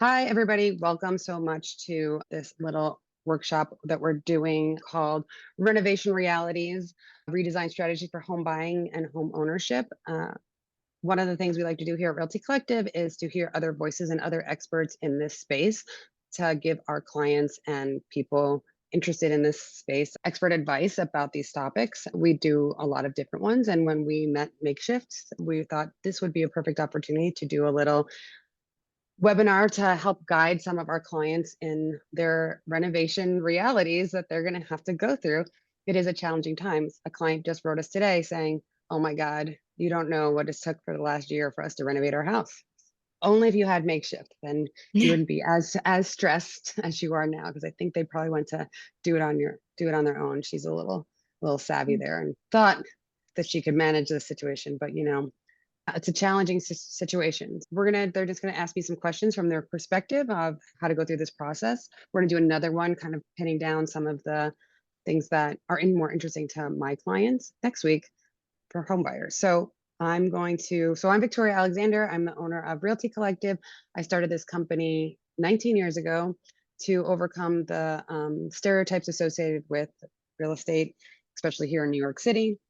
Hi, everybody. Welcome so much to this little workshop that we're doing called Renovation Realities, Redesign Strategy for Home Buying and Home Ownership. One of the things we like to do here at Realty Collective is to hear other voices and other experts in this space to give our clients and people interested in this space expert advice about these topics. We do a lot of different ones. And when we met Makeshift, we thought this would be a perfect opportunity to do a little webinar to help guide some of our clients in their renovation realities that they're going to have to go through. It is a challenging time. A client just wrote us today saying, "Oh my God, you don't know what it's took for the last year for us to renovate our house. Only if you had Makeshift, then you wouldn't be as stressed as you are now." Because I think they probably went to do it on their own. She's a little savvy there and thought that she could manage the situation, but it's a challenging situation. They're just gonna ask me some questions from their perspective of how to go through this process. We're gonna do another one, kind of pinning down some of the things that are more interesting to my clients next week for home buyers. So I'm Victoria Alexander. I'm the owner of Realty Collective. I started this company 19 years ago to overcome the stereotypes associated with real estate, especially here in New York City.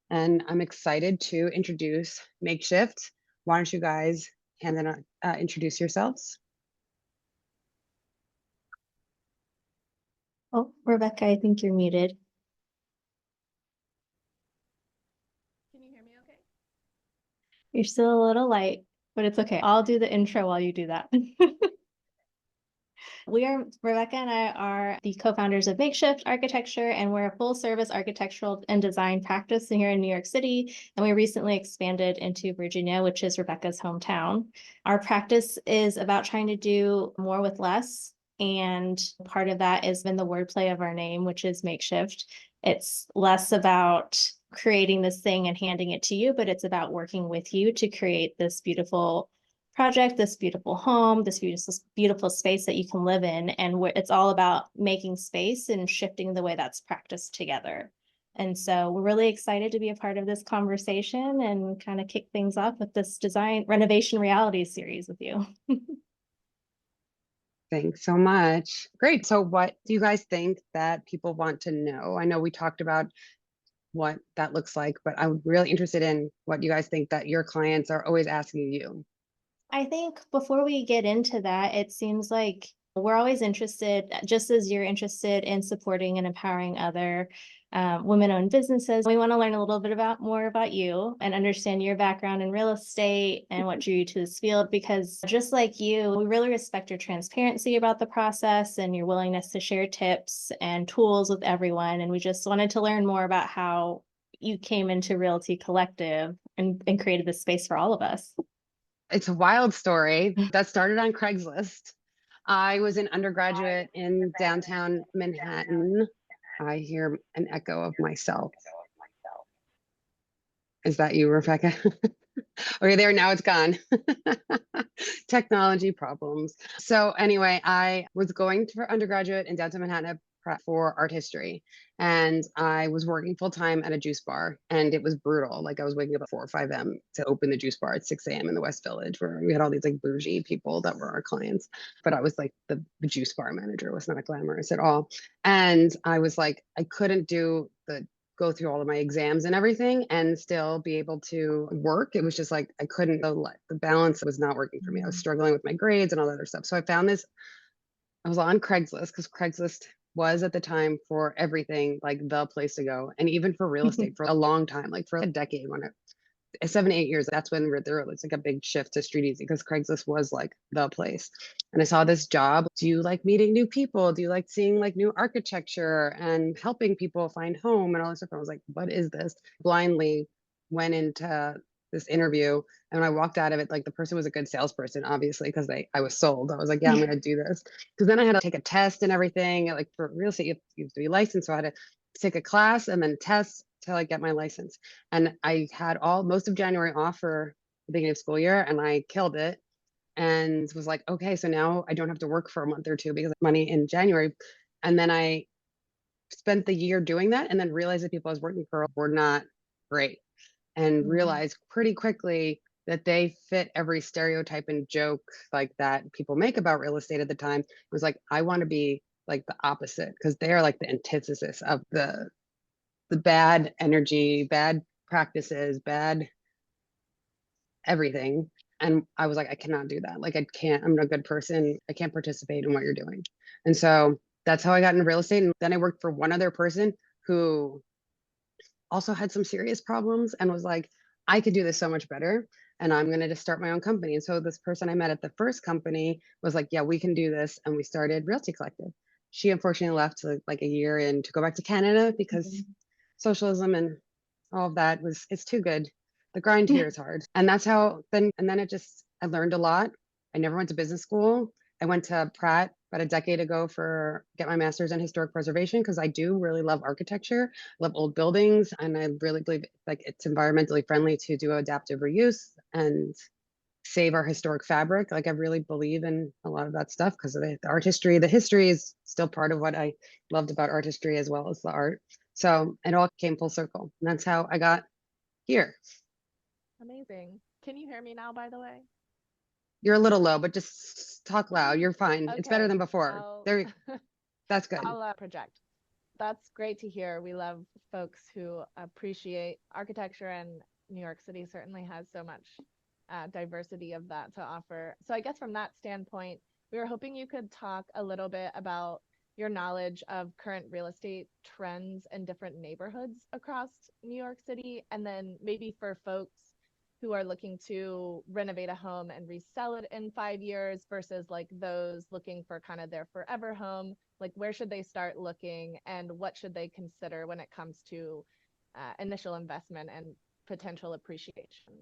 And I'm excited to introduce Makeshift. Why don't you guys introduce yourselves? Oh, Rebecca, I think you're muted. Can you hear me okay? You're still a little light, but it's okay. I'll do the intro while you do that. Rebecca and I are the co-founders of Makeshift Architecture, and we're a full-service architectural and design practice here in New York City. And we recently expanded into Virginia, which is Rebecca's hometown. Our practice is about trying to do more with less. And part of that has been the wordplay of our name, which is Makeshift. It's less about creating this thing and handing it to you, but it's about working with you to create this beautiful project, this beautiful home, this beautiful space that you can live in. And it's all about making space and shifting the way that's practiced together. And so we're really excited to be a part of this conversation and kind of kick things off with this design renovation reality series with you. Thanks so much. Great. So what do you guys think that people want to know? I know we talked about what that looks like, but I'm really interested in what you guys think that your clients are always asking you. I think before we get into that, it seems like we're always interested, just as you're interested in supporting and empowering other women-owned businesses. We want to learn a little bit more about you and understand your background in real estate and what drew you to this field, because just like you, we really respect your transparency about the process and your willingness to share tips and tools with everyone. And we just wanted to learn more about how you came into Realty Collective and created this space for all of us. It's a wild story that started on Craigslist. I was an undergraduate in downtown Manhattan. I hear an echo of myself. Is that you, Rebecca? Okay, there, now it's gone. Technology problems. So anyway, I was going for undergraduate in downtown Manhattan for art history. And I was working full time at a juice bar, and it was brutal. Like I was waking up at 4 or 5 a.m. to open the juice bar at 6 a.m. in the West Village, where we had all these like bougie people that were our clients. But I was like the juice bar manager. It was not glamorous at all. And I was like, I couldn't go through all of my exams and everything and still be able to work. It was just like I couldn't, the balance was not working for me. I was struggling with my grades and all that other stuff. So I found this, I was on Craigslist, because Craigslist was at the time for everything like the place to go. And even for real estate for a long time, like for a decade, 7, 8 years, that's when there was like a big shift to Street Easy, because Craigslist was like the place. And I saw this job. Do you like meeting new people? Do you like seeing like new architecture and helping people find home and all this stuff? I was like, what is this? Blindly went into this interview, and when I walked out of it, like the person was a good salesperson, obviously, because I was sold. I was like, yeah, I'm gonna do this. Because then I had to take a test and everything. Like for real estate, you have to be licensed. So I had to take a class and then test till I get my license. And I had most of January off for the beginning of school year, and I killed it and was like, okay, so now I don't have to work for a month or two because of money in January. And then I spent the year doing that, and then realized that people I was working for were not great, and realized pretty quickly that they fit every stereotype and joke like that people make about real estate at the time. It was like, I want to be like the opposite because they are like the antithesis of the bad energy, bad practices, bad everything. And I was like, I cannot do that. Like, I can't, I'm not a good person. I can't participate in what you're doing. And so that's how I got into real estate. And then I worked for one other person who also had some serious problems and was like, I could do this so much better. And I'm going to just start my own company. And so this person I met at the first company was like, yeah, we can do this. And we started Realty Collective. She unfortunately left like a year in to go back to Canada because socialism and all of that it's too good. The grind here is hard. And that's how then it just, I learned a lot. I never went to business school. I went to Pratt about a decade ago for get my master's in historic preservation because I do really love architecture, love old buildings, and I really believe like it's environmentally friendly to do adaptive reuse and save our historic fabric. Like I really believe in a lot of that stuff because of the art history. The history is still part of what I loved about art history as well as the art. So it all came full circle. And that's how I got here. Amazing. Can you hear me now, by the way? You're a little low, but just talk loud. You're fine. It's better Okay, than before. I'll There, that's good. I'll project. That's great to hear. We love folks who appreciate architecture, and New York City certainly has so much diversity of that to offer. So I guess from that standpoint, we were hoping you could talk a little bit about your knowledge of current real estate trends in different neighborhoods across New York City, and then maybe for folks who are looking to renovate a home and resell it in 5 years versus like those looking for kind of their forever home, like where should they start looking and what should they consider when it comes to initial investment and potential appreciation?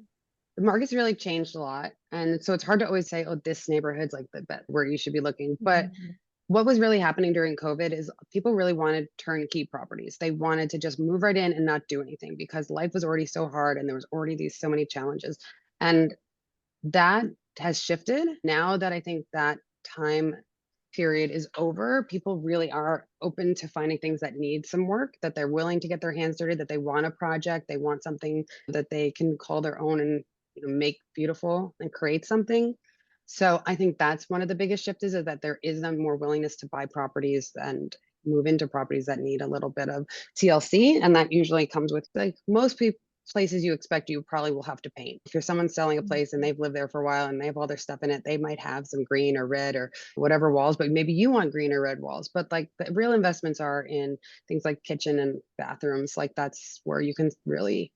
The market's really changed a lot. And so it's hard to always say, oh, this neighborhood's like the bet where you should be looking. But what was really happening during COVID is people really wanted turnkey properties. They wanted to just move right in and not do anything because life was already so hard and there was already these so many challenges. And that has shifted now that I think that time period is over. People really are open to finding things that need some work, that they're willing to get their hands dirty, that they want a project, they want something that they can call their own and make beautiful and create something. So I think that's one of the biggest shifts is that there is a more willingness to buy properties and move into properties that need a little bit of TLC. And that usually comes with like most people places you expect you probably will have to paint. If you're someone selling a place and they've lived there for a while and they have all their stuff in it, they might have some green or red or whatever walls, but maybe you want green or red walls. But like the real investments are in things like kitchen and bathrooms. Like that's where you can really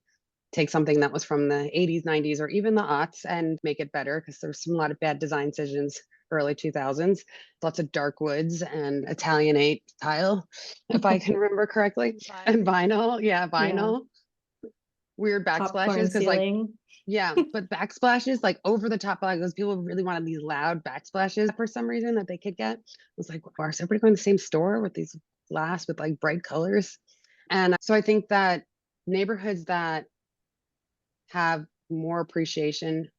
take something that was from the 80s, 90s, or even the aughts and make it better because there's a lot of bad design decisions early 2000s, lots of dark woods and Italianate tile, if I can remember correctly, and vinyl. Yeah, vinyl. Weird backsplashes because like yeah, but backsplashes like over the top, like those people really wanted these loud backsplashes for some reason that they could get. It was like, wow, is everybody going to the same store with these glass with like bright colors? And so I think that neighborhoods that have more appreciation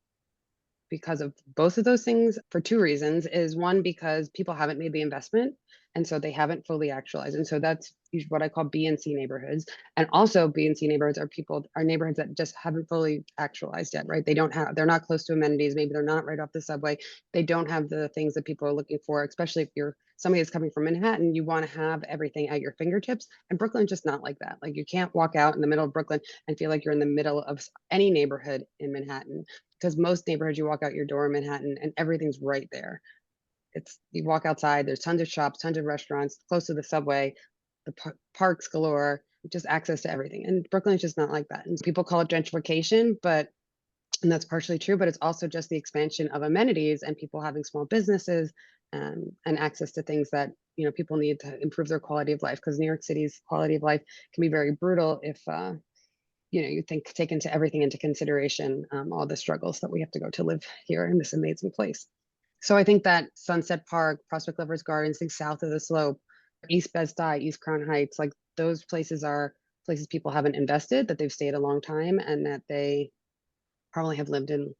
because of both of those things for two reasons is one, because people haven't made the investment. And so they haven't fully actualized. And so that's what I call B and C neighborhoods. And also B and C neighborhoods are neighborhoods that just haven't fully actualized yet, right? They're not close to amenities. Maybe they're not right off the subway. They don't have the things that people are looking for, especially if you're somebody that's coming from Manhattan, you want to have everything at your fingertips. And Brooklyn's just not like that. Like you can't walk out in the middle of Brooklyn and feel like you're in the middle of any neighborhood in Manhattan because most neighborhoods you walk out your door in Manhattan and everything's right there. You walk outside, there's tons of shops, tons of restaurants, close to the subway, the parks galore, just access to everything. And Brooklyn is just not like that. And people call it gentrification, and that's partially true, but it's also just the expansion of amenities and people having small businesses and access to things that people need to improve their quality of life. Because New York City's quality of life can be very brutal if you take everything into consideration, all the struggles that we have to go to live here in this amazing place. So I think that Sunset Park, Prospect Lovers Gardens, things south of the slope, East Bed-Stuy, East Crown Heights, like those places are places people haven't invested, that they've stayed a long time and that they probably have lived in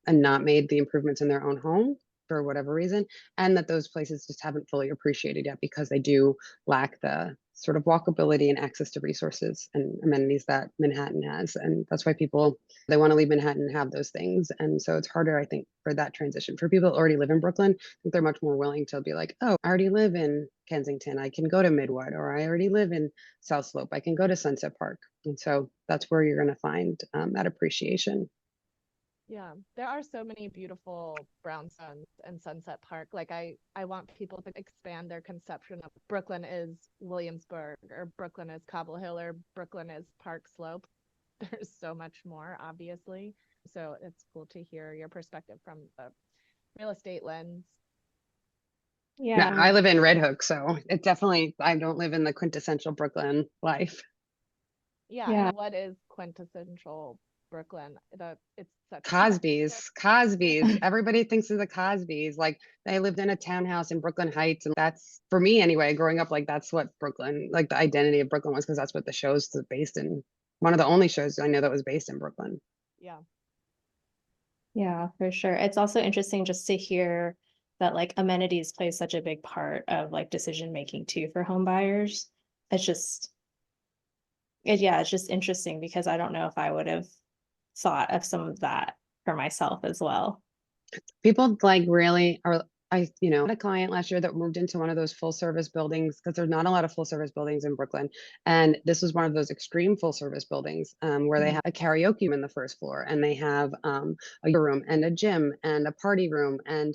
and not made the improvements in their own home, for whatever reason, and that those places just haven't fully appreciated yet because they do lack the sort of walkability and access to resources and amenities that Manhattan has. And that's why people, they want to leave Manhattan and have those things. And so it's harder, I think, for that transition. For people that already live in Brooklyn, I think they're much more willing to be like, oh, I already live in Kensington, I can go to Midwood, or I already live in South Slope, I can go to Sunset Park. And so that's where you're going to find that appreciation. Yeah, there are so many beautiful brownstones in Sunset Park. Like I want people to expand their conception of Brooklyn is Williamsburg, or Brooklyn is Cobble Hill, or Brooklyn is Park Slope. There's so much more, obviously. So it's cool to hear your perspective from the real estate lens. Yeah, Yeah. I live in Red Hook, so it definitely, I don't live in the quintessential Brooklyn life. Yeah, Yeah. and what is quintessential Brooklyn? It's such Cosby's. Everybody thinks of the Cosby's. Like they lived in a townhouse in Brooklyn Heights. And that's, for me anyway, growing up, like that's what Brooklyn, like the identity of Brooklyn was, because that's what the show's based in. One of the only shows I know that was based in Brooklyn. Yeah. Yeah, for sure. It's also interesting just to hear that like amenities play such a big part of like decision making too for home buyers. It's just yeah, it's just interesting because I don't know if I would have thought of some of that for myself as well. People like really are, had a client last year that moved into one of those full service buildings, because there's not a lot of full service buildings in Brooklyn. And this was one of those extreme full service buildings where they Mhm. have a karaoke room in the first floor, and they have a yoga room and a gym and a party room and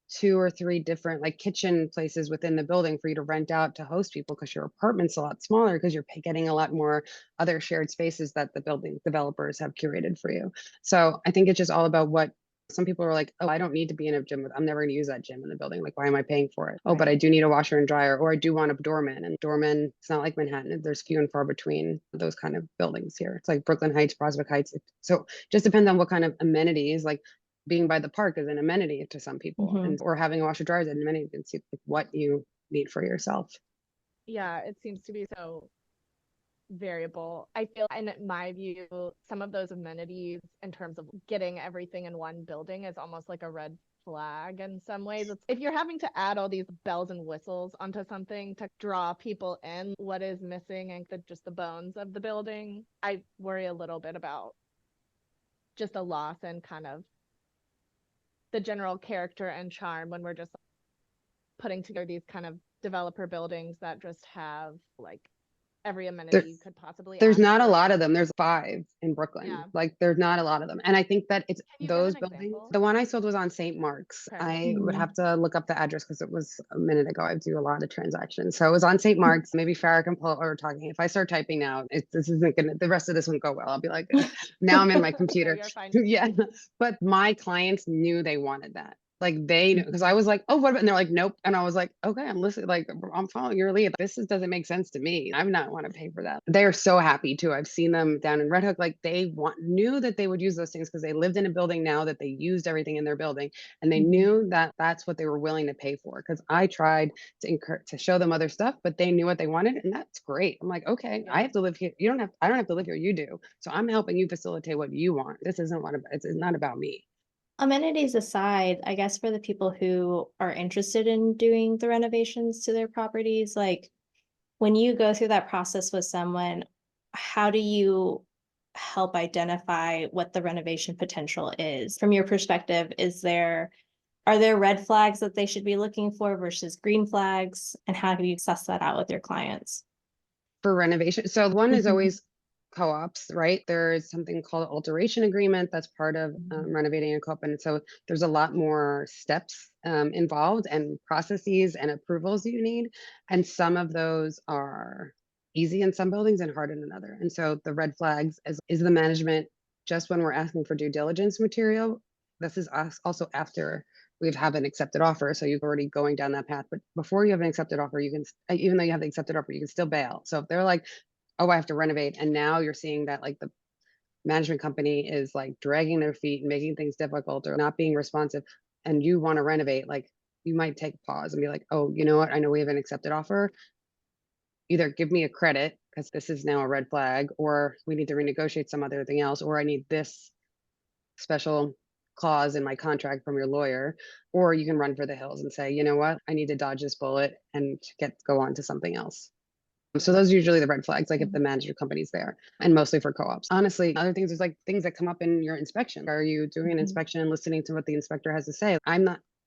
two or three different like kitchen places within the building for you to rent out to host people, because your apartment's a lot smaller, because you're getting a lot more other shared spaces that the building developers have curated for you. So I think it's just all about what some people are like, oh, I don't need to be in a gym. I'm never going to use that gym in the building. Like, why am I paying for it? Oh, but Right. I do need a washer and dryer, or I do want a doorman. And doorman, it's not like Manhattan. There's few and far between those kind of buildings here. It's like Brooklyn Heights, Prospect Heights. So just depends on what kind of amenities, like being by the park is an amenity to some people, Mhm. and or having a washer dryer is an amenity. It's what you need for yourself. Yeah, it seems to be so variable. I feel, in my view, some of those amenities in terms of getting everything in one building is almost like a red flag in some ways. If you're having to add all these bells and whistles onto something to draw people in, what is missing and just the bones of the building, I worry a little bit about just a loss in kind of the general character and charm when we're just putting together these kind of developer buildings that just have like every amenity There, you could possibly There's ask not a lot for. of them. There's 5 in Brooklyn. Yeah. Like there's not a lot of them. And I think that it's Can you give those an buildings. example? The one I sold was on St. Mark's. Okay. I would Mhm. have to look up the address because it was a minute ago. I do a lot of transactions. So it was on St. Mark's. Maybe Farrah can pull or talking. If I start typing now, this isn't gonna, the rest of this won't go well. I'll be like, now I'm in my No, computer. you're fine. Yeah. But my clients knew they wanted that. Like they knew, because I Mhm. was like, oh, what about? And they're like, nope. And I was like, okay, I'm listening. Like I'm following your lead. Doesn't make sense to me. I'm not want to pay for that. They're so happy too. I've seen them down in Red Hook. Like they knew that they would use those things because they lived in a building now that they used everything in their building, and they Mhm. knew that that's what they were willing to pay for. Because I tried to show them other stuff, but they knew what they wanted, and that's great. I'm like, okay, I Yeah. have to live here. You don't have. I don't have to live here. You do. So I'm helping you facilitate what you want. This isn't what it's not about me. Amenities aside, I guess for the people who are interested in doing the renovations to their properties, like when you go through that process with someone, how do you help identify what the renovation potential is? From your perspective, are there red flags that they should be looking for versus green flags? And how do you suss that out with your clients? For renovation. So one is Mhm. always co-ops, right? There's something called alteration agreement that's part of Mhm. renovating a co-op, and so there's a lot more steps involved and processes and approvals you need, and some of those are easy in some buildings and hard in another. And so the red flags is the management just when we're asking for due diligence material. This is us also after we have an accepted offer. So you're already going down that path. But before you have an accepted offer, you can, even though you have the accepted offer, you can still bail. So if they're like, oh, I have to renovate, and now you're seeing that like the management company is like dragging their feet and making things difficult or not being responsive, and you want to renovate, like you might take a pause and be like, oh, you know what? I know we have an accepted offer. Either give me a credit because this is now a red flag, or we need to renegotiate some other thing else, or I need this special clause in my contract from your lawyer, or you can run for the hills and say, you know what, I need to dodge this bullet and go on to something else. So those are usually the red flags, like if the manager company's there, and mostly for co-ops. Honestly, other things is like things that come up in your inspection. Are you doing an inspection and listening to what the inspector has to say?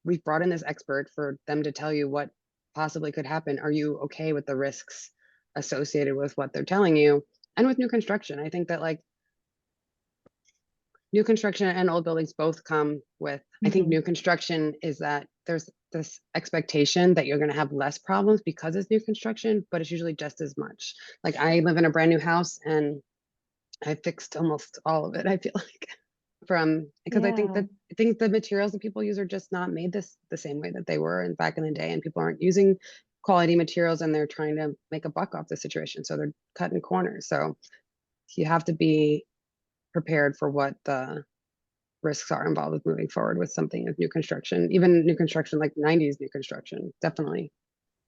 We've brought in this expert for them to tell you what possibly could happen. Are you okay with the risks associated with what they're telling you? And with new construction, I think that like new construction and old buildings both come with, I think new construction is that there's this expectation that you're going to have less problems because it's new construction, but it's usually just as much. Like I live in a brand new house and I fixed almost all of it, I feel like. Because I think the materials that people use are just not made the same way that they were back in the day, and people aren't using quality materials and they're trying to make a buck off the situation. So they're cutting corners. So you have to be prepared for what the risks are involved with moving forward with something with new construction, even new construction, like 90s new construction, definitely.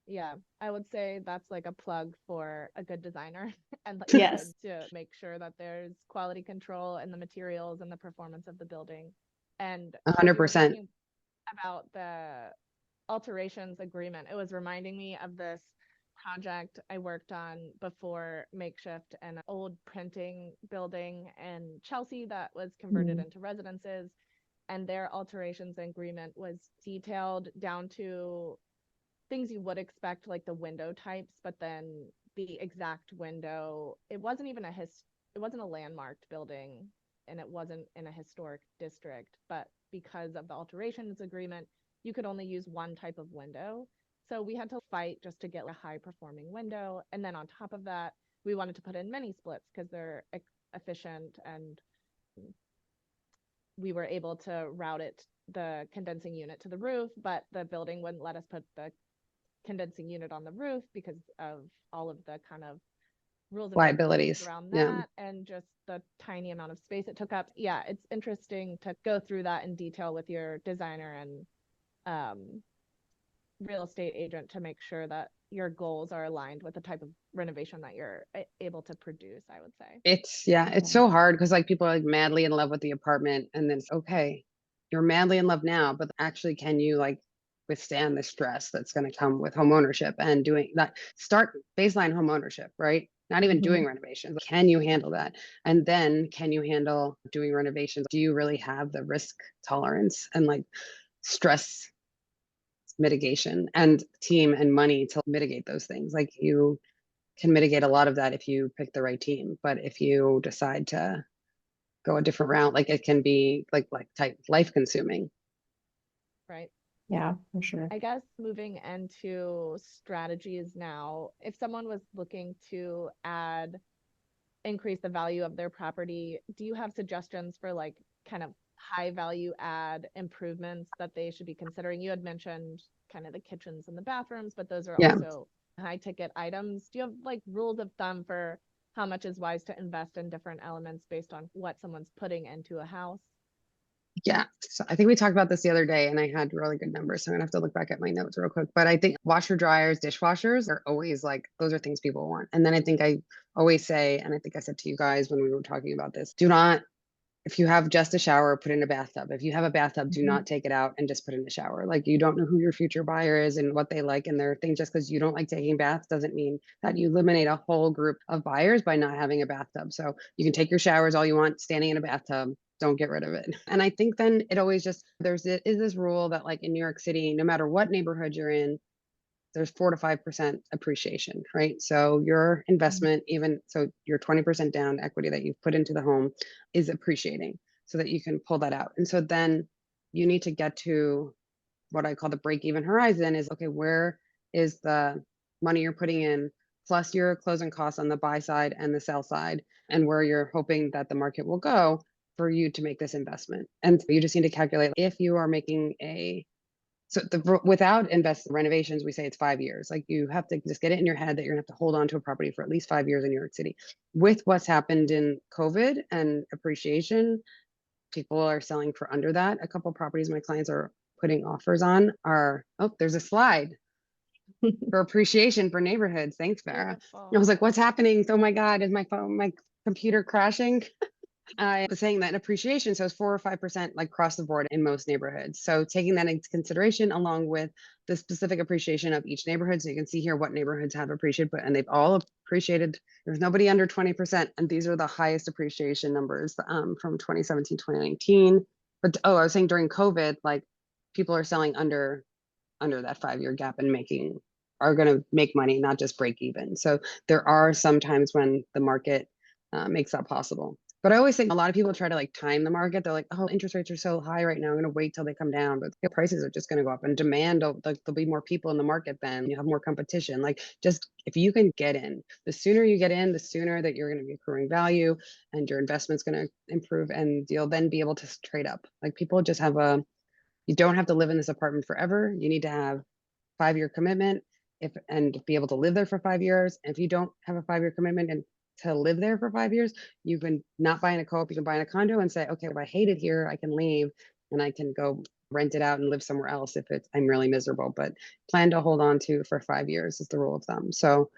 Yeah, I would say that's like a plug for a good designer and like Yes. to make sure that there's quality control in the materials and the performance of the building. And when you were 100%. talking about the alterations agreement, it was reminding me of this project I worked on before Makeshift, an old printing building in Chelsea that was converted into residences. And their alterations agreement was detailed down to things you would expect, like the window types, but then the exact window, it wasn't a landmarked building and it wasn't in a historic district, but because of the alterations agreement, you could only use one type of window. So we had to fight just to get a high performing window. And then on top of that, we wanted to put in mini splits because they're efficient, and we were able to route the condensing unit to the roof, but the building wouldn't let us put the condensing unit on the roof because of all of the kind of rules and Liabilities around that, and just the tiny amount of space it took up. Yeah, it's interesting to go through that in detail with your designer and real estate agent to make sure that your goals are aligned with the type of renovation that you're able to produce, I would say. It's so hard because like people are like madly in love with the apartment, and then it's okay, you're madly in love now, but actually can you like withstand the stress that's going to come with home ownership and doing that? Start baseline home ownership, right? Not even doing renovations. Can you handle that? And then can you handle doing renovations? Do you really have the risk tolerance and like stress mitigation and team and money to mitigate those things? Like you can mitigate a lot of that if you pick the right team, but if you decide to go a different route, like it can be like type life consuming. Right. Yeah, for sure. I guess moving into strategies now, if someone was looking to increase the value of their property, do you have suggestions for like kind of high value add improvements that they should be considering? You had mentioned kind of the kitchens and the bathrooms, but those are also high ticket items. Do you have like rules of thumb for how much is wise to invest in different elements based on what someone's putting into a house? Yeah. So I think we talked about this the other day and I had really good numbers. So I'm gonna have to look back at my notes real quick. But I think washer dryers, dishwashers are always like, those are things people want. And then I think I always say, and I think I said to you guys when we were talking about this, do not, if you have just a shower, put in a bathtub. If you have a bathtub, do not take it out and just put in a shower. Like you don't know who your future buyer is and what they like and their thing. Just because you don't like taking baths doesn't mean that you eliminate a whole group of buyers by not having a bathtub. So you can take your showers all you want standing in a bathtub. Don't get rid of it. And I think then it always just, is this rule that like in New York City, no matter what neighborhood you're in, there's 4 to 5% appreciation, right? So your investment, even so your 20% down equity that you've put into the home is appreciating so that you can pull that out. And so then you need to get to what I call the break even horizon is, okay, where is the money you're putting in plus your closing costs on the buy side and the sell side, and where you're hoping that the market will go for you to make this investment. And you just need to calculate if you are making without invest renovations, we say it's 5 years. Like you have to just get it in your head that you're gonna have to hold on to a property for at least 5 years in New York City. With what's happened in COVID and appreciation, people are selling for under that. A couple properties my clients are putting offers on are, oh, there's a slide for appreciation for neighborhoods. Thanks, Farah. I was like, what's happening? Oh my God, is my computer crashing? I was saying that appreciation, so it's 4 or 5% like across the board in most neighborhoods. So taking that into consideration along with the specific appreciation of each neighborhood. So you can see here what neighborhoods have appreciated, and they've all appreciated. There's nobody under 20%. And these are the highest appreciation numbers from 2017, 2019. But I was saying during COVID, like people are selling under that 5-year gap and are going to make money, not just break even. So there are some times when the market makes that possible. But I always think a lot of people try to like time the market. They're like, oh, interest rates are so high right now. I'm going to wait till they come down, but the prices are just going to go up, and demand, like, there'll be more people in the market, then you have more competition. Like, just if you can get in, the sooner you get in, the sooner that you're going to be accruing value and your investment's going to improve, and you'll then be able to trade up. Like, people just you don't have to live in this apartment forever. You need to have 5-year commitment and be able to live there for 5 years. And if you don't have a 5-year commitment and to live there for 5 years, you can not buy in a co-op, you can buy in a condo and say, okay, if I hate it here, I can leave and I can go rent it out and live somewhere else if I'm really miserable. But plan to hold on to for 5 years is the rule of thumb. So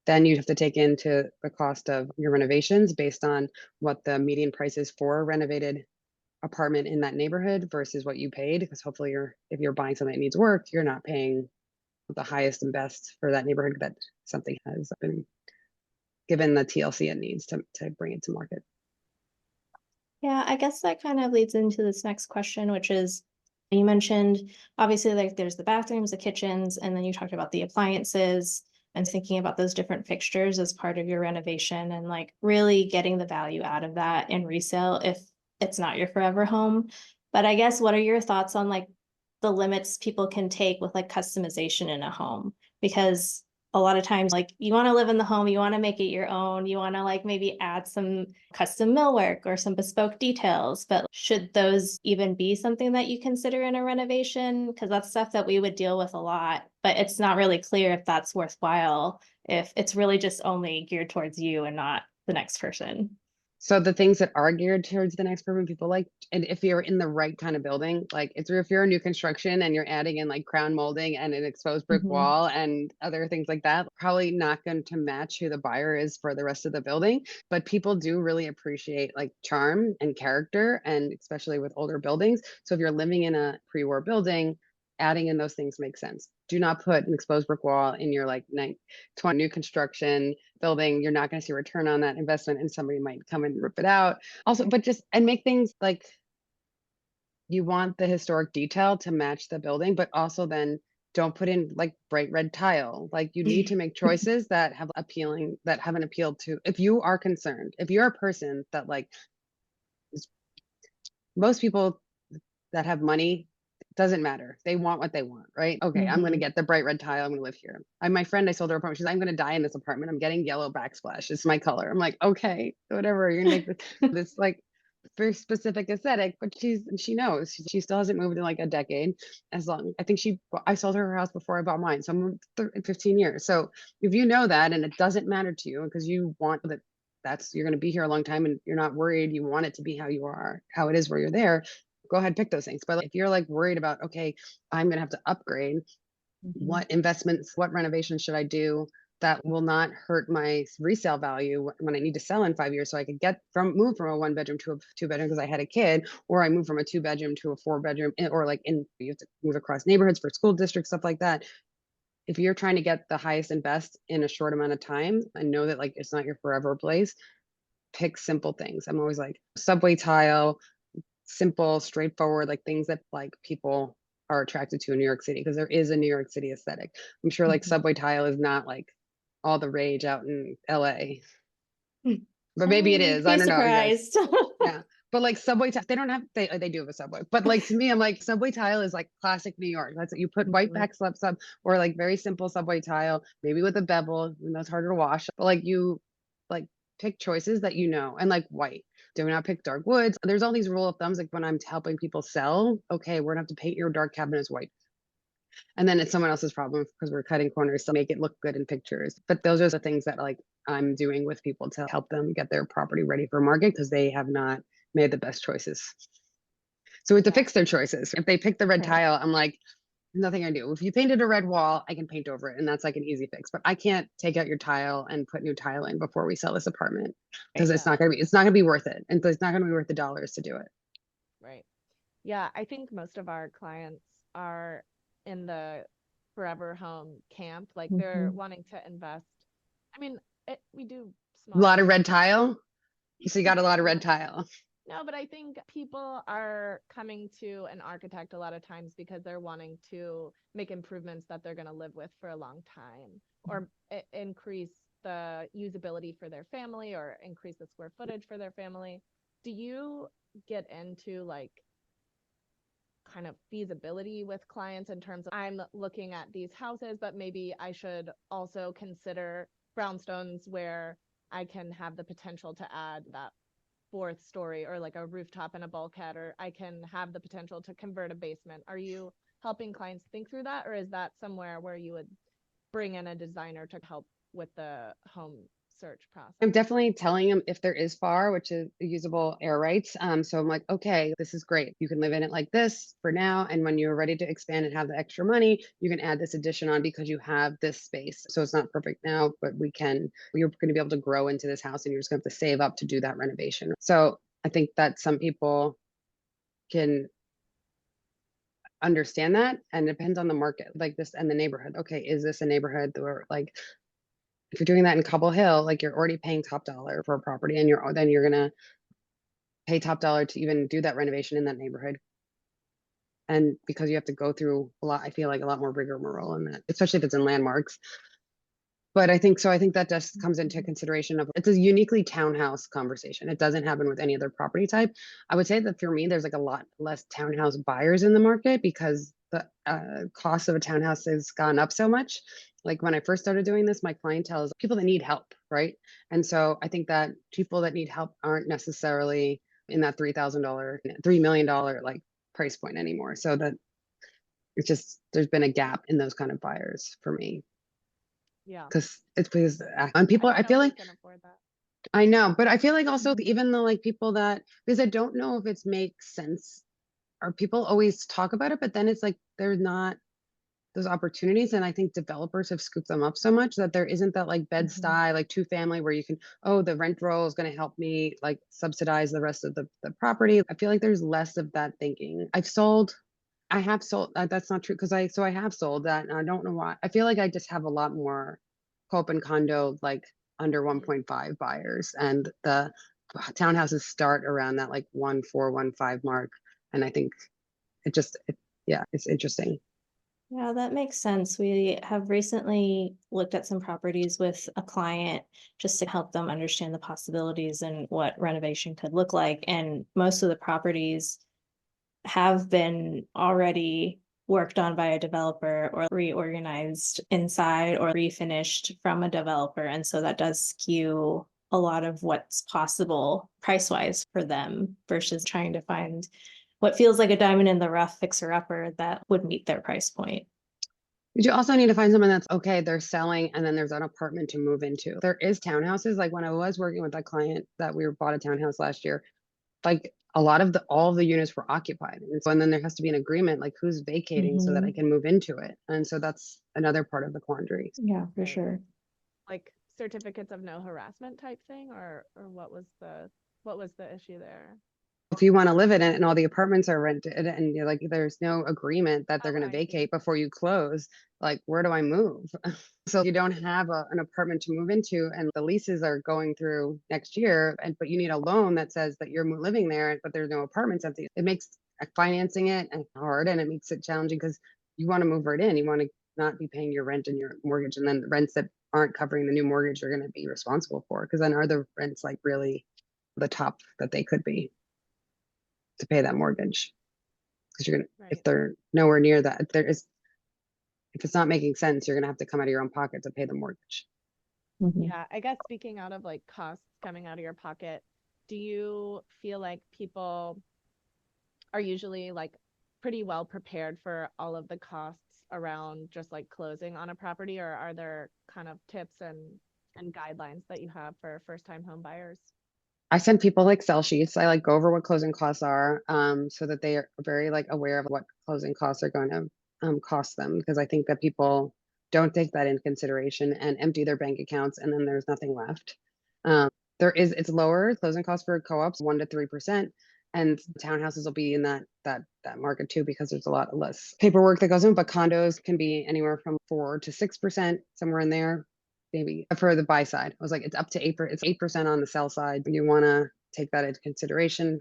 then you have to take into the cost of your renovations based on what the median price is for a renovated apartment in that neighborhood versus what you paid, because hopefully if you're buying something that needs work, you're not paying the highest and best for that neighborhood that something has been given the TLC it needs to bring it to market. Yeah, I guess that kind of leads into this next question, which is, you mentioned obviously like there's the bathrooms, the kitchens, and then you talked about the appliances and thinking about those different fixtures as part of your renovation and like really getting the value out of that in resale if it's not your forever home. But I guess what are your thoughts on like the limits people can take with like customization in a home? Because a lot of times like you want to live in the home, you want to make it your own, you want to like maybe add some custom millwork or some bespoke details, but should those even be something that you consider in a renovation? Because that's stuff that we would deal with a lot, but it's not really clear if that's worthwhile, if it's really just only geared towards you and not the next person. So the things that are geared towards the next person, people like, and if you're in the right kind of building, like if you're a new construction and you're adding in like crown molding and an exposed brick wall and other things like that, probably not going to match who the buyer is for the rest of the building. But people do really appreciate like charm and character, and especially with older buildings. So if you're living in a pre-war building, adding in those things makes sense. Do not put an exposed brick wall in your like 20 new construction building. You're not going to see a return on that investment, and somebody might come and rip it out. Also, but just and make things like, you want the historic detail to match the building, but also then don't put in like bright red tile. Like, you need to make choices that have an appeal to, if you are concerned, if you're a person that like, most people that have money, doesn't matter. They want what they want, right? Okay, I'm going to get the bright red tile. I'm going to live here. My friend, I sold her apartment. She's like, I'm going to die in this apartment. I'm getting yellow backsplash. It's my color. I'm like, okay, whatever. You're going to make this like very specific aesthetic, but she knows she still hasn't moved in like a decade. I think I sold her house before I bought mine. So I'm 15 years. So if you know that, and it doesn't matter to you because you want you're going to be here a long time and you're not worried, you want it to be how it is where you're there, go ahead, pick those things. But if you're like worried about, okay, I'm going to have to upgrade, what investments, what renovations should I do that will not hurt my resale value when I need to sell in 5 years, so I could move from a 1-bedroom to a 2-bedroom because I had a kid, or I move from a 2-bedroom to a 4-bedroom, or like you have to move across neighborhoods for school districts, stuff like that. If you're trying to get the highest and best in a short amount of time and know that like it's not your forever place, pick simple things. I'm always like subway tile, simple, straightforward, like things that like people are attracted to in New York City, because there is a New York City aesthetic. I'm sure like subway tile is not like all the rage out in LA, but maybe it is. I don't know, guys. Surprised. Yeah. But like subway tile, they do have a subway, but like to me, I'm like, subway tile is like classic New York. That's what you put, white backsplash sub, or like very simple subway tile, maybe with a bevel, even though it's harder to wash. But like you like pick choices that you know, and like white. Do not pick dark woods. There's all these rule of thumbs, like when I'm helping people sell, okay, we're gonna have to paint your dark cabinets white. And then it's someone else's problem because we're cutting corners to make it look good in pictures. But those are the things that like I'm doing with people to help them get their property ready for market, because they have not made the best choices. So we have to fix their choices. If they pick the red tile, I'm like, nothing I do. If you painted a red wall, I can paint over it, and that's like an easy fix. But I can't take out your tile and put new tile in before we sell this apartment because Yeah. it's not gonna be worth it, and it's not gonna be worth the dollars to do it. Right. Yeah, I think most of our clients are in the forever home camp. Like they're Mhm. wanting to invest. I mean, we do A lot of smaller. red tile. So you got a lot of red No, tile. no, but I think people are coming to an architect a lot of times because they're wanting to make improvements that they're going to live with for a long time, or increase the usability for their family, or increase the square footage for their family. Do you get into like kind of feasibility with clients in terms of, I'm looking at these houses, but maybe I should also consider brownstones where I can have the potential to add that fourth story, or like a rooftop and a bulkhead, or I can have the potential to convert a basement? Are you helping clients think through that, or is that somewhere where you would bring in a designer to help with the home search process? I'm definitely telling them if there is FAR, which is usable air rights. So I'm like, okay, this is great. You can live in it like this for now. And when you're ready to expand and have the extra money, you can add this addition on because you have this space. So it's not perfect now, but you're going to be able to grow into this house, and you're just going to have to save up to do that renovation. So I think that some people can understand that, and it depends on the market like this and the neighborhood. Okay, is this a neighborhood where like if you're doing that in Cobble Hill, like you're already paying top dollar for a property, and you're gonna pay top dollar to even do that renovation in that neighborhood. And because you have to go through a lot, I feel like a lot more rigmarole in that, especially if it's in landmarks. But I think so. I think that just comes into consideration of it's a uniquely townhouse conversation. It doesn't happen with any other property type. I would say that for me, there's like a lot less townhouse buyers in the market because the cost of a townhouse has gone up so much. Like when I first started doing this, my clientele is people that need help, right? And so I think that people that need help aren't necessarily in that $3,000, $3 million like price point anymore. So that it's just there's been a gap in those kind of buyers for me Yeah, because it's because and people I feel nobody like can afford that. I know, but I feel like also even the like people that because I don't know if it's makes sense or people always talk about it, but then it's like there's not those opportunities. And I think developers have scooped them up so much that there isn't that like bed-stuy, like two family where you can, oh, the rent roll is going to help me like subsidize the rest of the property. I feel like there's less of that thinking. I have sold, that's not true because I have sold that and I don't know why. I feel like I just have a lot more co-op and condo like under 1.5 buyers, and the townhouses start around that like 1.4, 1.5 mark. And I think yeah, it's interesting. Yeah, that makes sense. We have recently looked at some properties with a client just to help them understand the possibilities and what renovation could look like. And most of the properties have been already worked on by a developer or reorganized inside or refinished from a developer. And so that does skew a lot of what's possible price wise for them versus trying to find what feels like a diamond in the rough fixer upper that would meet their price point. But you also need to find someone that's okay, they're selling and then there's an apartment to move into. There is townhouses. Like when I was working with that client that we bought a townhouse last year, like a lot of all of the units were occupied. And then there has to be an agreement, like who's vacating so that I Mhm. can move into it. And so that's another part of the quandary. Yeah, for Right. sure. Like certificates of no harassment type thing, or what was the issue there? If you want to live in it and all the apartments are rented and you're like there's no agreement that they're Oh, going to I see. vacate before you close, like where do I move? So you don't have an apartment to move into and the leases are going through next year, and but you need a loan that says that you're living there but there's no apartments empty. It makes financing it hard, and it makes it challenging because you want to move right in, you want to not be paying your rent and your mortgage, and then the rents that aren't covering the new mortgage you're going to be responsible for, because then are the rents like really the top that they could be to pay that mortgage, because you're gonna if Right. they're nowhere near that, if it's not making sense, you're gonna have to come out of your own pocket to pay the mortgage. Mhm. Yeah, I guess speaking out of like costs coming out of your pocket, do you feel like people are usually like pretty well prepared for all of the costs around just like closing on a property, or are there kind of tips and guidelines that you have for first time home buyers? I send people like Excel sheets. I like go over what closing costs are, so that they are very like aware of what closing costs are going to cost them, because I think that people don't take that into consideration and empty their bank accounts, and then there's nothing left. It's lower closing costs for co-ops, 1 to 3%, and townhouses will be in that market too, because there's a lot less paperwork that goes in. But condos can be anywhere from 4 to 6%, somewhere in there, maybe for the buy side. I was like, it's up to 8%. It's 8% on the sell side. You want to take that into consideration,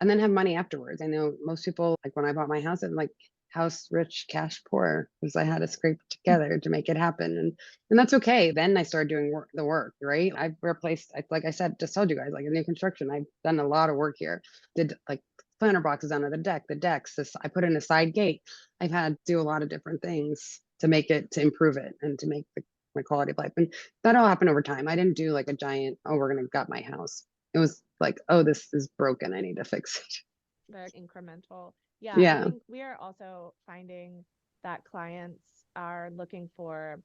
and then have money afterwards. I know most people, like when I bought my house, I'm like, house rich, cash poor, because I had to scrape it together to make it happen. And that's okay. Then I started doing the work, right? I've replaced, like I said, just told you guys, like in new construction, I've done a lot of work here. Did like planter boxes under the decks. I put in a side gate. I've had to do a lot of different things to improve it and to make my quality of life. And that all happened over time. I didn't do like a giant, oh, we're going to gut my house. It was like, oh, this is broken, I need to fix it. Very incremental. Yeah, Yeah. I think we are also finding that clients are looking for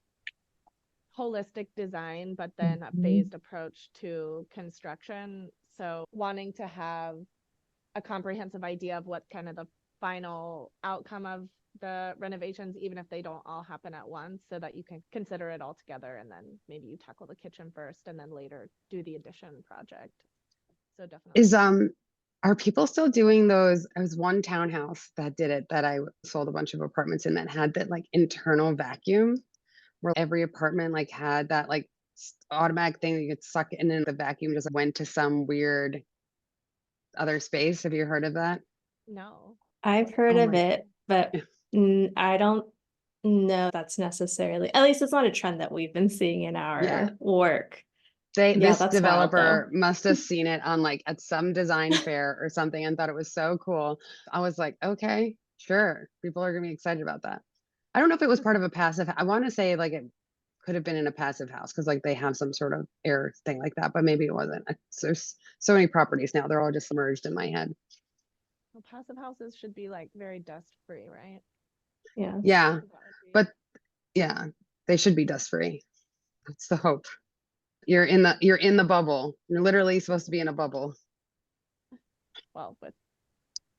holistic design, but then a phased approach to construction. So wanting to have a comprehensive idea of what kind of the final outcome of the renovations, even if they don't all happen at once, so that you can consider it all together, and then maybe you tackle the kitchen first and then later do the addition project. So definitely. Are people still doing those? I was one townhouse that did it, that I sold a bunch of apartments in, that had that like internal vacuum, where every apartment like had that like automatic thing that you could suck in, and the vacuum just went to some weird other space. Have you heard of that? No. I've heard Oh of my, it, but I don't know that's necessarily, at least it's not a trend that we've been seeing in yeah. our work. Yeah, This that's wild though. developer must have seen it on like at some design fair or something and thought it was so cool. I was like, okay, sure. People are gonna be excited about that. I don't know if it was part of a passive. I want to say like it could have been in a passive house, because like they have some sort of air thing like that, but maybe it wasn't. There's so many properties now; they're all just merged in my head. Well, passive houses should be like very dust free, right? Yeah. Yeah, That would be- but yeah, they should be dust free. That's the hope. You're in the bubble. You're literally supposed to be in a bubble. well, with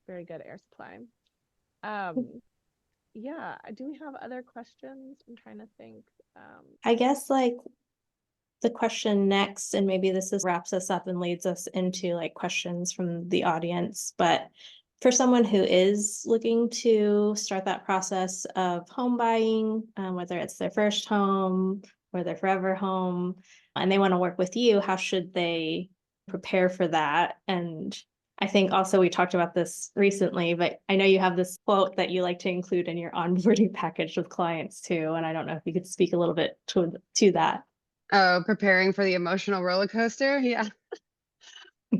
very good air supply. Um, yeah. Do we have other questions? I'm trying to think. I guess like the question next, and maybe wraps us up and leads us into like questions from the audience, but for someone who is looking to start that process of home buying, whether it's their first home or their forever home, and they want to work with you, how should they prepare for that? And I think also we talked about this recently, but I know you have this quote that you like to include in your onboarding package with clients too. And I don't know if you could speak a little bit to that. Oh, preparing for the emotional roller coaster. Yeah.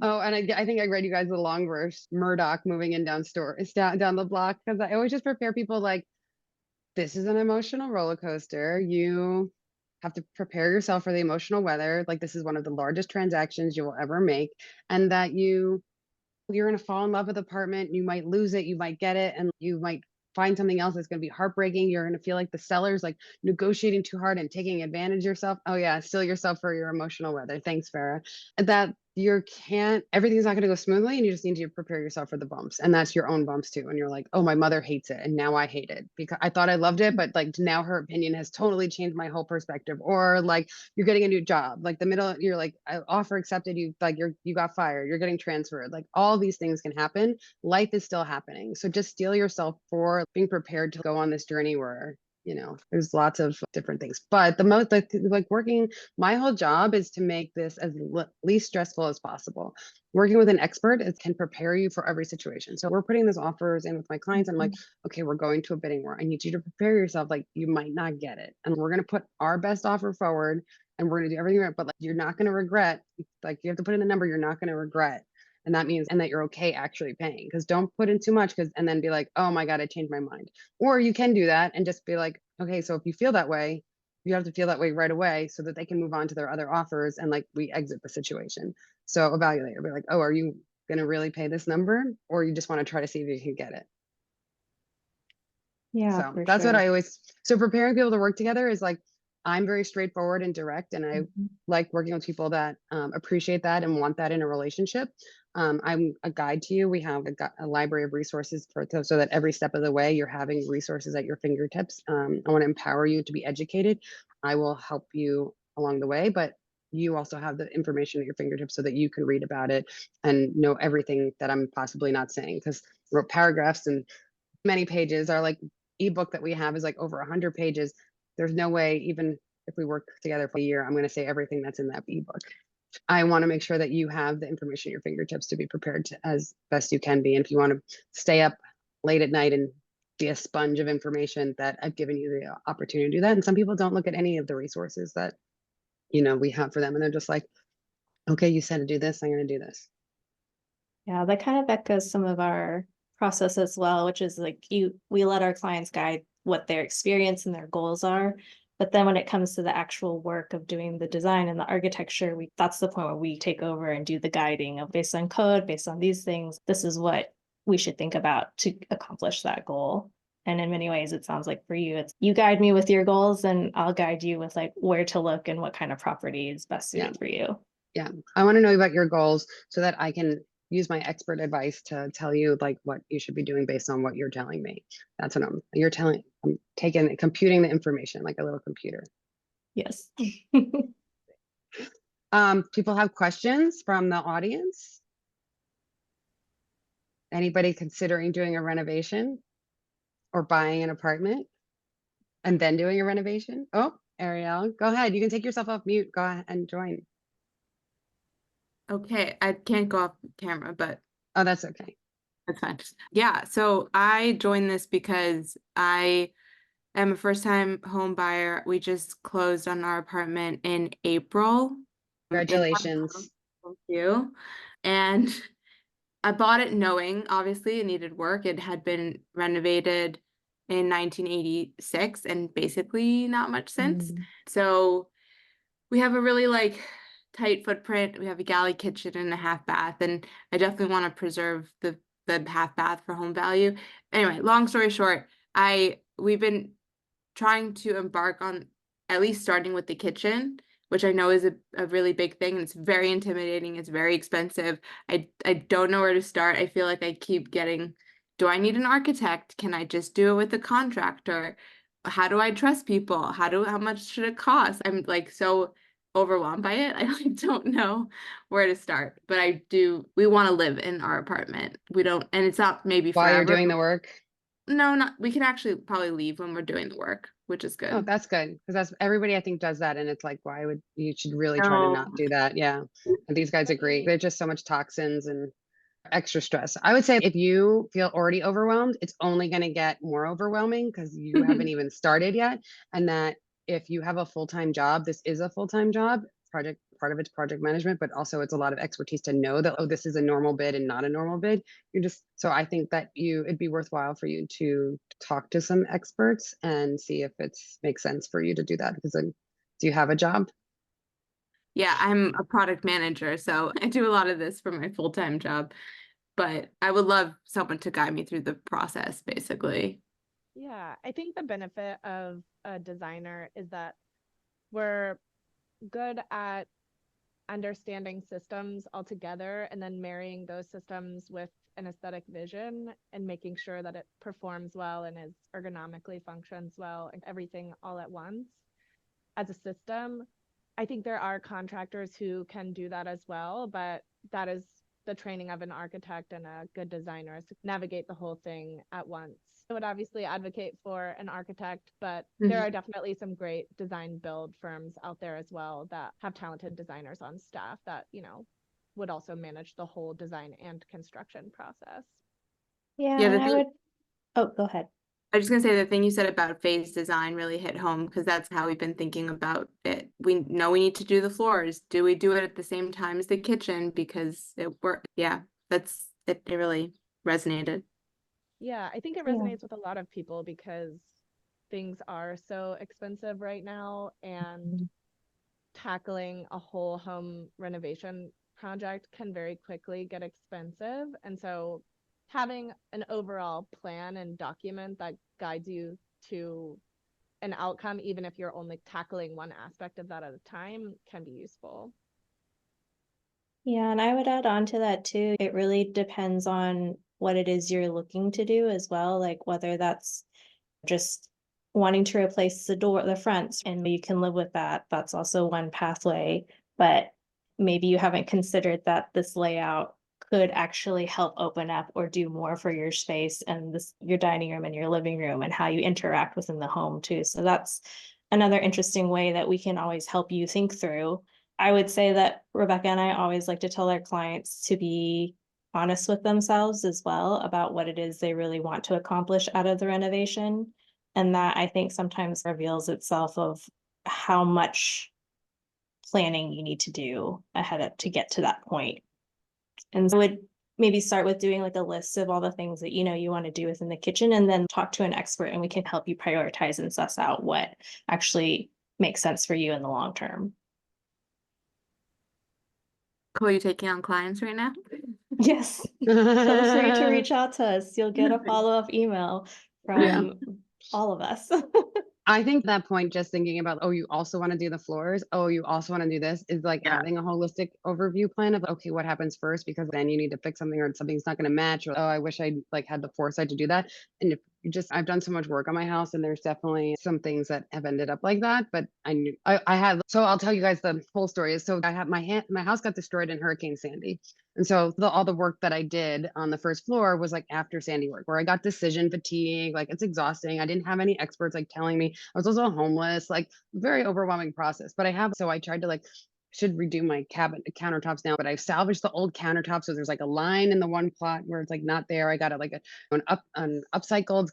Oh, and I think I read you guys the long verse, Murdoch moving in down the block, because I always just prepare people like, this is an emotional roller coaster. You have to prepare yourself for the emotional weather. Like, this is one of the largest transactions you will ever make, and that you're going to fall in love with the apartment. You might lose it, you might get it, and you might find something else that's going to be heartbreaking. You're going to feel like the seller's like negotiating too hard and taking advantage of yourself. Oh yeah, steal yourself for your emotional weather. Thanks, Farah. That everything's not going to go smoothly, and you just need to prepare yourself for the bumps. And that's your own bumps too. And you're like, oh, my mother hates it, and now I hate it, because I thought I loved it, but like now her opinion has totally changed my whole perspective. Or like you're getting a new job, like you're like, offer accepted, you got fired, you're getting transferred. Like all these things can happen. Life is still happening. So just steel yourself for being prepared to go on this journey where, there's lots of different things. But the most, like working, my whole job is to make this as least stressful as possible. Working with an expert, it can prepare you for every situation. So we're putting these offers in with my clients. I'm like, okay, we're going to a bidding war. I need you to prepare yourself. Like, you might not get it, and we're going to put our best offer forward, and we're going to do everything right. But like, you're not going to regret. Like, you have to put in the number you're not going to regret. And that means, and that you're okay actually paying, because don't put in too much, and then be like, oh my God, I changed my mind. Or you can do that and just be like, okay, so if you feel that way, you have to feel that way right away, so that they can move on to their other offers, and like we exit the situation. So evaluate it. Be like, oh, are you going to really pay this number, or you just want to try to see if you can get it? Yeah, So for that's what sure. so preparing people to work together is like, I'm very straightforward and direct, and I like working with people that appreciate that and want that in a relationship. I'm a guide to you. We have a library of resources so that every step of the way you're having resources at your fingertips. I want to empower you to be educated. I will help you along the way, but you also have the information at your fingertips so that you can read about it and know everything that I'm possibly not saying, because wrote paragraphs and many pages. Our like ebook that we have is like over 100 pages. There's no way, even if we work together for a year, I'm going to say everything that's in that ebook. I want to make sure that you have the information at your fingertips to be prepared as best you can be. And if you want to stay up late at night and be a sponge of information, that I've given you the opportunity to do that. And some people don't look at any of the resources that, we have for them. And they're just like, okay, you said to do this, I'm going to do this. Yeah, that kind of echoes some of our process as well, which is like we let our clients guide what their experience and their goals are. But then when it comes to the actual work of doing the design and the architecture, that's the point where we take over and do the guiding of based on code, based on these things. This is what we should think about to accomplish that goal. And in many ways, it sounds like for you, it's you guide me with your goals and I'll guide you with like where to look and what kind of property is best suited for you. Yeah. I want to know about your goals so that I can use my expert advice to tell you like what you should be doing based on what you're telling me. That's what I'm computing the information like a little computer. Yes. People have questions from the audience? Anybody considering doing a renovation or buying an apartment and then doing a renovation? Oh, Ariel, go ahead. You can take yourself off mute. Go ahead and join. Okay, I can't go off camera, but Oh, that's okay. that's fine. Yeah, so I joined this because I am a first-time home buyer. We just closed on our apartment in April. Congratulations. Thank you. And I bought it knowing, obviously, it needed work. It had been renovated in 1986 and basically not much since. So we have a really like tight footprint. We have a galley kitchen and a half bath, and I definitely want to preserve the half bath for home value. Anyway, long story short, we've been trying to embark on at least starting with the kitchen, which I know is a really big thing, and it's very intimidating. It's very expensive. I don't know where to start. I feel like I keep getting, do I need an architect? Can I just do it with a contractor? How do I trust people? How much should it cost? I'm like so overwhelmed by it. I like don't know where to start. But we want to live in our apartment. We don't, and it's not maybe While forever. you're doing the work? No, not, we can actually probably leave when we're doing the work, which is good. Oh, that's good. Because that's everybody I think does that. And it's like, you should really try to not do that. Yeah. And these guys agree. There's just so much toxins and extra stress. I would say if you feel already overwhelmed, it's only going to get more overwhelming because you haven't even started yet. And that if you have a full-time job, this is a full-time job. Part of it's project management, but also it's a lot of expertise to know that, oh, this is a normal bid and not a normal bid. So I think that it'd be worthwhile for you to talk to some experts and see if makes sense for you to do that. Because then, do you have a job? Yeah, I'm a product manager, so I do a lot of this for my full-time job, but I would love someone to guide me through the process, basically. Yeah, I think the benefit of a designer is that we're good at understanding systems altogether and then marrying those systems with an aesthetic vision and making sure that it performs well and is ergonomically functions well and everything all at once as a system. I think there are contractors who can do that as well, but that is the training of an architect and a good designer is to navigate the whole thing at once. I would obviously advocate for an architect, but there are definitely some great design build firms out there as well that have talented designers on staff that, would also manage the whole design and construction process. Yeah, Yeah, and I would, oh, go ahead. I was just gonna say the thing you said about phase design really hit home because that's how we've been thinking about it. We know we need to do the floors. Do we do it at the same time as the kitchen? Because it worked. Yeah, it really resonated. Yeah, I think it resonates with a lot of people because things are so expensive right now, and tackling a whole home renovation project can very quickly get expensive. And so having an overall plan and document that guides you to an outcome, even if you're only tackling one aspect of that at a time, can be useful. Yeah, and I would add on to that too. It really depends on what it is you're looking to do as well, like whether that's just wanting to replace the fronts, and you can live with that. That's also one pathway, but maybe you haven't considered that this layout could actually help open up or do more for your space and your dining room and your living room and how you interact within the home too. So that's another interesting way that we can always help you think through. I would say that Rebecca and I always like to tell our clients to be honest with themselves as well about what it is they really want to accomplish out of the renovation. And that, I think, sometimes reveals itself of how much planning you need to do to get to that point. And so I would maybe start with doing like a list of all the things that you want to do within the kitchen, and then talk to an expert and we can help you prioritize and suss out what actually makes sense for you in the long term. Cool, you taking on clients right now? Yes. Feel free to reach out to us. You'll get a follow-up email from all of us. I think that point, just thinking about, oh, you also want to do the floors. Oh, you also want to do this, is like having a holistic overview plan of, okay, what happens first? Because then you need to fix something, or something's not going to match, or, oh, I wish I like had the foresight to do that. And if you just, I've done so much work on my house, and there's definitely some things that have ended up like that. But I had, so I'll tell you guys the whole story. So I had my house got destroyed in Hurricane Sandy. And so all the work that I did on the first floor was like after Sandy work, where I got decision fatigue, like it's exhausting. I didn't have any experts like telling me. I was also homeless, like very overwhelming process. But so I tried to like, should redo my countertops now, but I've salvaged the old countertops. So there's like a line in the one plot where it's like not there. I got an upcycled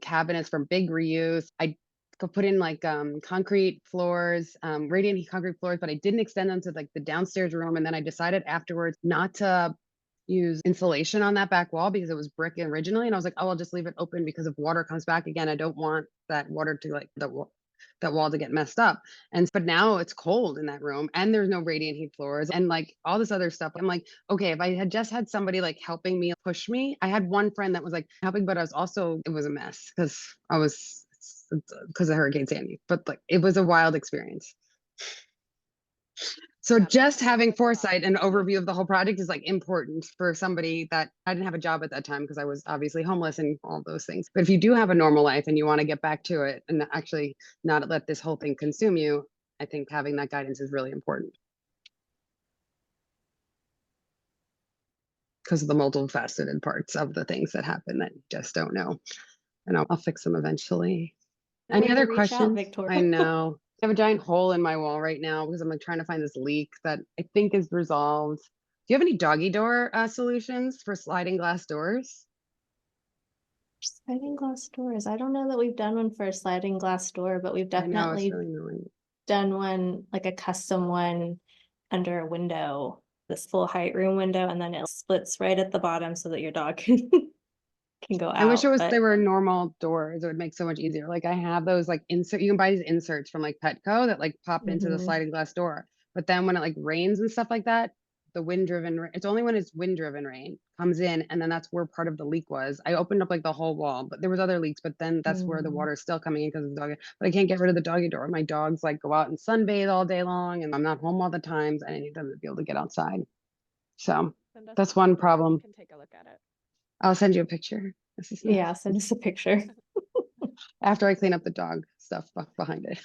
cabinets from big reuse. I could put in like concrete floors, radiant concrete floors, but I didn't extend them to like the downstairs room. And then I decided afterwards not to use insulation on that back wall because it was brick originally. And I was like, oh, I'll just leave it open, because if water comes back again, I don't want that water to like that wall to get messed up. But now it's cold in that room, and there's no radiant heat floors and like all this other stuff. I'm like, okay, if I had just had somebody like helping me, push me. I had one friend that was like helping, but it was a mess because of Hurricane Sandy. But like it was a wild experience. So Yeah, just having that's a lot. foresight and overview of the whole project is like important for somebody that, I didn't have a job at that time because I was obviously homeless and all those things. But if you do have a normal life and you want to get back to it and actually not let this whole thing consume you, I think having that guidance is really important, because of the multifaceted parts of the things that happen that you just don't know. And I'll fix them eventually. Feel Any free to other reach out, questions? Victoria. I know. I have a giant hole in my wall right now because I'm like trying to find this leak that I think is resolved. Do you have any doggy door solutions for sliding glass doors? Sliding glass doors. I don't know that we've done one for a sliding glass door, but we've I know, it's definitely really annoying. done one, like a custom one under a window, this full height room window, and then it splits right at the bottom so that your dog can go I wish out. they But were normal doors. It would make so much easier. Like I have those like you can buy these inserts from like Petco that like pop into the mhm. sliding glass door. But then when it like rains and stuff like that, it's only when it's wind driven rain comes in, and then that's where part of the leak was. I opened up like the whole wall, but there was other leaks, but then that's where the water is still coming in because of the doggy. But I can't get rid of the doggy door. My dogs like go out and sunbathe all day long, and I'm not home all the times, and I need them to be able to get outside. So Send us that's a one picture and we problem. can take a look at it. I'll send you a picture. This is Yeah, send us a picture. after I clean up the dog stuff behind it.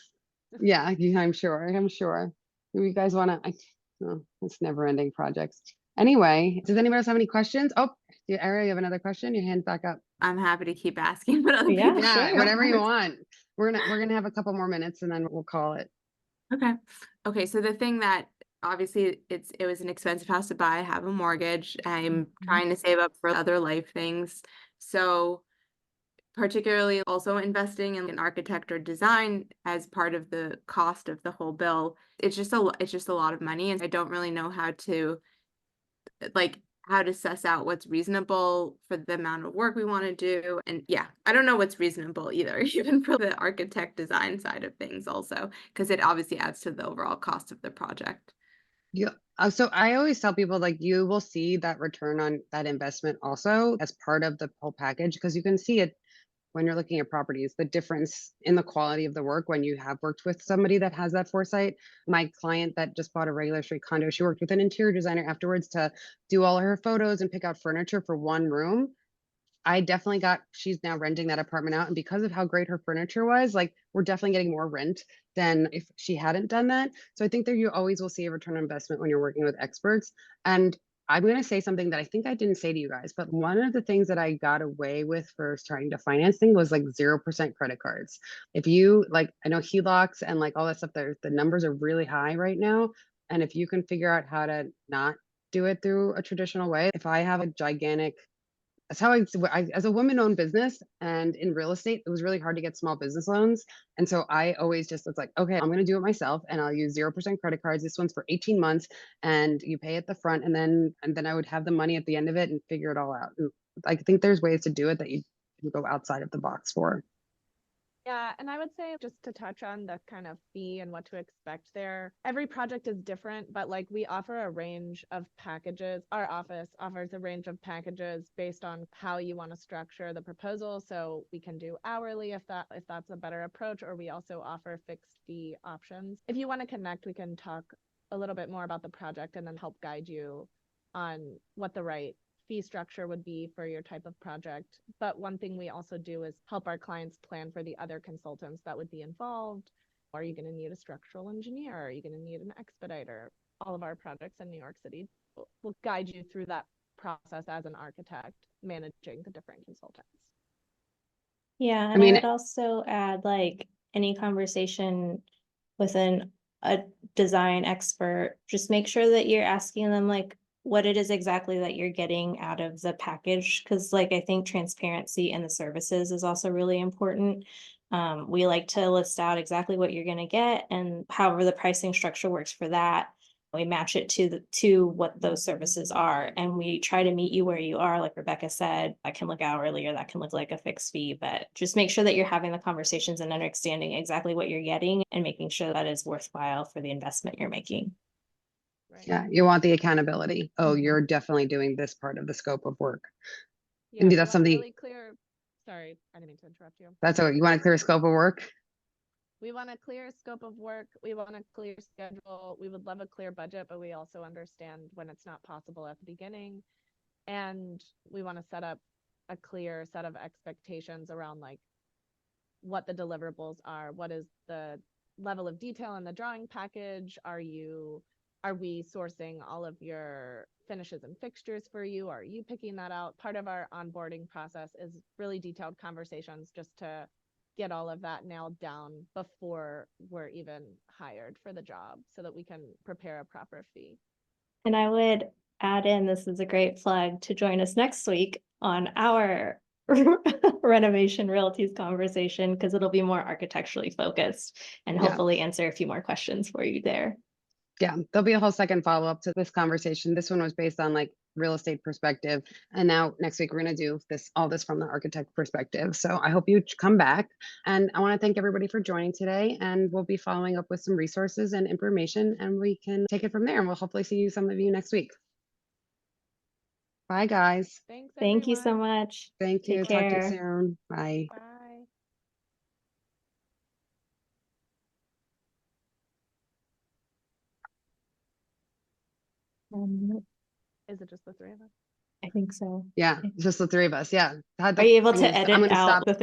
Yeah, I'm sure. I'm sure. You guys want to? It's never-ending projects. Anyway, does anybody else have any questions? Oh, Ariel, you have another question? Your hand's back up. I'm happy to keep asking what other Yeah, people. Yeah, sure. whatever you want. We're gonna have a couple more minutes and then we'll call it. Okay. Okay. So the thing that obviously it was an expensive house to buy. I have a mortgage. I'm trying to save up for other life things. So particularly also investing in an architect or design as part of the cost of the whole bill. It's just a lot of money, and I don't really know how to suss out what's reasonable for the amount of work we want to do. And yeah, I don't know what's reasonable either, even for the architect design side of things also, because it obviously adds to the overall cost of the project. Yeah. So I always tell people like you will see that return on that investment also as part of the whole package, because you can see it when you're looking at properties, the difference in the quality of the work when you have worked with somebody that has that foresight. My client that just bought a regular straight condo, she worked with an interior designer afterwards to do all her photos and pick out furniture for one room. I definitely she's now renting that apartment out. And because of how great her furniture was, like, we're definitely getting more rent than if she hadn't done that. So I think that you always will see a return on investment when you're working with experts. And I'm going to say something that I think I didn't say to you guys, but one of the things that I got away with for trying to finance thing was like 0% credit cards. If you like, I know HELOCs and like all that stuff, the numbers are really high right now. And if you can figure out how to not do it through a traditional way, if I have a gigantic that's how as a woman-owned business and in real estate, it was really hard to get small business loans. And so I always just was like, okay, I'm going to do it myself and I'll use 0% credit cards. This one's for 18 months and you pay at the front and then I would have the money at the end of it and figure it all out. And I think there's ways to do it that you can go outside of the box for. Yeah, and I would say just to touch on the kind of fee and what to expect there. Every project is different, but like we offer a range of packages. Our office offers a range of packages based on how you want to structure the proposal. So we can do hourly if that's a better approach, or we also offer fixed fee options. If you want to connect, we can talk a little bit more about the project and then help guide you on what the right fee structure would be for your type of project. But one thing we also do is help our clients plan for the other consultants that would be involved. Are you going to need a structural engineer? Are you going to need an expediter? All of our projects in New York City will guide you through that process as an architect, managing the different consultants. Yeah, and I mean, would also add, like, any conversation with a design expert, just make sure that you're asking them like what it is exactly that you're getting out of the package. Cause like I think transparency in the services is also really important. We like to list out exactly what you're gonna get, and however the pricing structure works for that, we match it to what those services are, and we try to meet you where you are. Like Rebecca said, that can look hourly or that can look like a fixed fee, but just make sure that you're having the conversations and understanding exactly what you're getting and making sure that is worthwhile for the investment you're making. Right. yeah, you want the accountability. Oh, Mhm. you're definitely doing this part of the scope of work. Yeah, Indeed, we that's want a something really clear. Sorry, I didn't mean to interrupt you. that's what you want a clear scope of work. We want a clear scope of work. We want a clear schedule. We would love a clear budget, but we also understand when it's not possible at the beginning. And we want to set up a clear set of expectations around like what the deliverables are. What is the level of detail in the drawing package? Are we sourcing all of your finishes and fixtures for you? Are you picking that out? Part of our onboarding process is really detailed conversations just to get all of that nailed down before we're even hired for the job so that we can prepare a proper fee. And I would add in, this is a great plug to join us next week on our renovation realties conversation, because it'll be more architecturally focused and Yeah. hopefully answer a few more questions for you there. Yeah, there'll be a whole second follow-up to this conversation. This one was based on like real estate perspective. And now next week, we're going to do all this from the architect perspective. So I hope you come back. And I want to thank everybody for joining today. And we'll be following up with some resources and information, and we can take it from there. And we'll hopefully see some of you next week. Bye, guys. Thanks, Thank you so everyone. much. Thank you. Take Talk to you care. soon. Bye. Bye. Is it just the three of us? I think so. Yeah, just the three of us. Yeah. Are you able to I'm edit going to stop. out the thing?